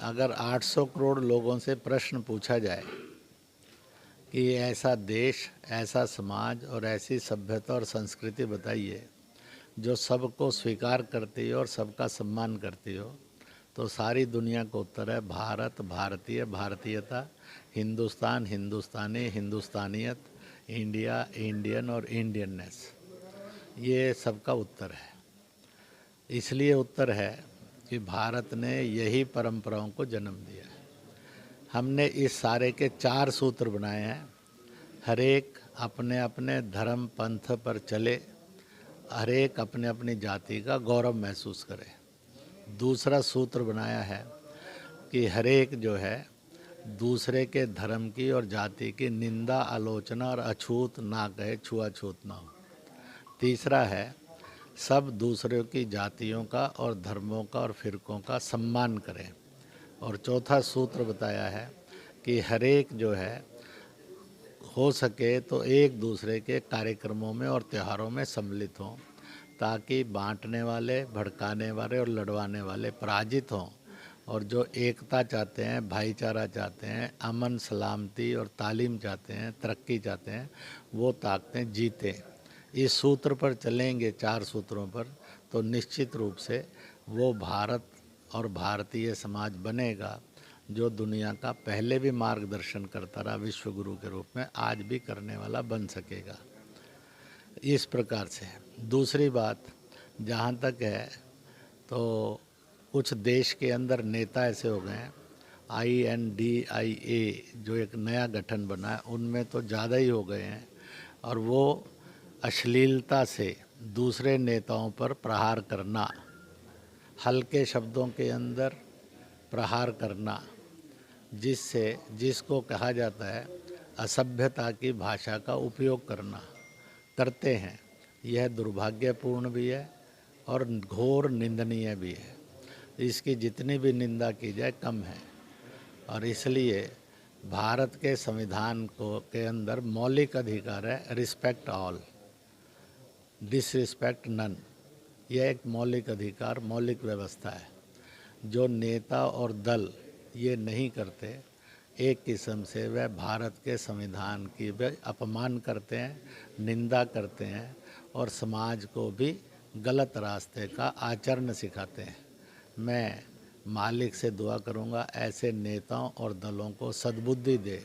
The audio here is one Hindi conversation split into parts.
अगर 800 करोड़ लोगों से प्रश्न पूछा जाए कि ऐसा देश, ऐसा समाज और ऐसी सभ्यता और संस्कृति बताइए जो सबको स्वीकार करती हो और सबका सम्मान करती हो, तो सारी दुनिया का उत्तर है भारत, भारतीय, भारतीयता, हिंदुस्तान, हिंदुस्तानी, हिंदुस्तानियत, इंडिया, इंडियन और इंडियननेस। ये सबका उत्तर है। इसलिए उत्तर है कि भारत ने यही परंपराओं को जन्म दिया है। हमने इस सारे के 4 सूत्र बनाए हैं। हर एक अपने अपने धर्म पंथ पर चले, हर एक अपने अपनी जाति का गौरव महसूस करे। दूसरा सूत्र बनाया है कि हर एक जो है दूसरे के धर्म की और जाति की निंदा, आलोचना और अछूत ना कहे, छुआछूत ना हो। तीसरा है सब दूसरों की जातियों का और धर्मों का और फिरकों का सम्मान करें। और चौथा सूत्र बताया है कि हर एक जो है हो सके तो एक दूसरे के कार्यक्रमों में और त्योहारों में सम्मिलित हों, ताकि बांटने वाले, भड़काने वाले और लड़वाने वाले पराजित हों, और जो एकता चाहते हैं, भाईचारा चाहते हैं, अमन सलामती और तालीम चाहते हैं, तरक्की चाहते हैं, वो ताकतें जीतें। इस सूत्र पर चलेंगे, 4 सूत्रों पर, तो निश्चित रूप से वो भारत और भारतीय समाज बनेगा जो दुनिया का पहले भी मार्गदर्शन करता रहा विश्व गुरु के रूप में, आज भी करने वाला बन सकेगा। इस प्रकार से दूसरी बात जहाँ तक है, तो कुछ देश के अंदर नेता ऐसे हो गए हैं, INDIA जो एक नया गठन बना है, उनमें तो ज़्यादा ही हो गए हैं, और वो अश्लीलता से दूसरे नेताओं पर प्रहार करना, हल्के शब्दों के अंदर प्रहार करना, जिसको कहा जाता है असभ्यता की भाषा का उपयोग करते हैं। यह दुर्भाग्यपूर्ण भी है और घोर निंदनीय भी है। इसकी जितनी भी निंदा की जाए कम है। और इसलिए भारत के संविधान के अंदर मौलिक अधिकार है रिस्पेक्ट ऑल, डिसरिस्पेक्ट नन। यह एक मौलिक अधिकार, मौलिक व्यवस्था है। जो नेता और दल ये नहीं करते, एक किस्म से वह भारत के संविधान की भी अपमान करते हैं, निंदा करते हैं और समाज को भी गलत रास्ते का आचरण सिखाते हैं। मैं मालिक से दुआ करूंगा ऐसे नेताओं और दलों को सद्बुद्धि दे,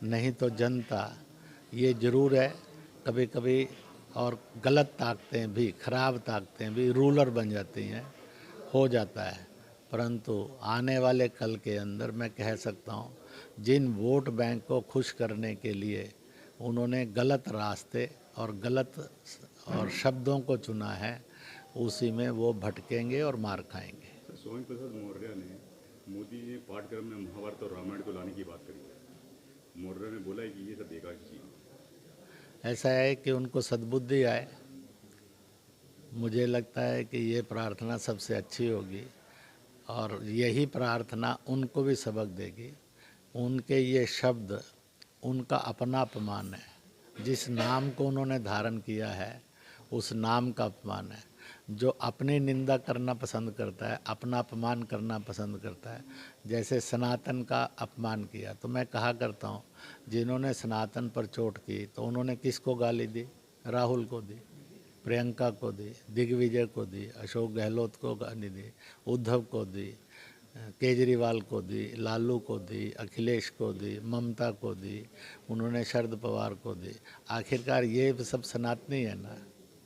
नहीं तो जनता ये ज़रूर है कभी कभी, और गलत ताकतें भी, खराब ताकतें भी रूलर बन जाती हैं, हो जाता है। परंतु आने वाले कल के अंदर मैं कह सकता हूँ, जिन वोट बैंक को खुश करने के लिए उन्होंने गलत रास्ते और गलत और शब्दों को चुना है, उसी में वो भटकेंगे और मार खाएंगे। स्वामी प्रसाद मौर्य ने मोदी जी ने पाठ्यक्रम में महाभारत और रामायण को लाने की बात करी है। मौर्य ने बोला है कि ये सब बेकार चीज़। ऐसा है कि उनको सद्बुद्धि आए। मुझे लगता है कि ये प्रार्थना सबसे अच्छी होगी और यही प्रार्थना उनको भी सबक देगी। उनके ये शब्द उनका अपना अपमान है। जिस नाम को उन्होंने धारण किया है उस नाम का अपमान है। जो अपनी निंदा करना पसंद करता है, अपना अपमान करना पसंद करता है, जैसे सनातन का अपमान किया, तो मैं कहा करता हूँ जिन्होंने सनातन पर चोट की तो उन्होंने किसको गाली दी? राहुल को दी, प्रियंका को दी, दिग्विजय को दी, अशोक गहलोत को गाली दी, उद्धव को दी, केजरीवाल को दी, लालू को दी, अखिलेश को दी, ममता को दी, उन्होंने शरद पवार को दी। आखिरकार ये सब सनातनी है ना।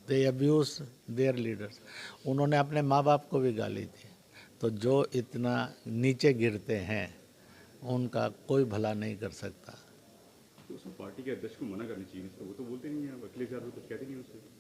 दे अब्यूज देयर लीडर्स। उन्होंने अपने माँ बाप को भी गाली दी। तो जो इतना नीचे गिरते हैं उनका कोई भला नहीं कर सकता। तो उसको पार्टी के अध्यक्ष को मना करनी चाहिए, वो तो बोलते नहीं है, अखिलेश यादव कुछ कहते नहीं उससे।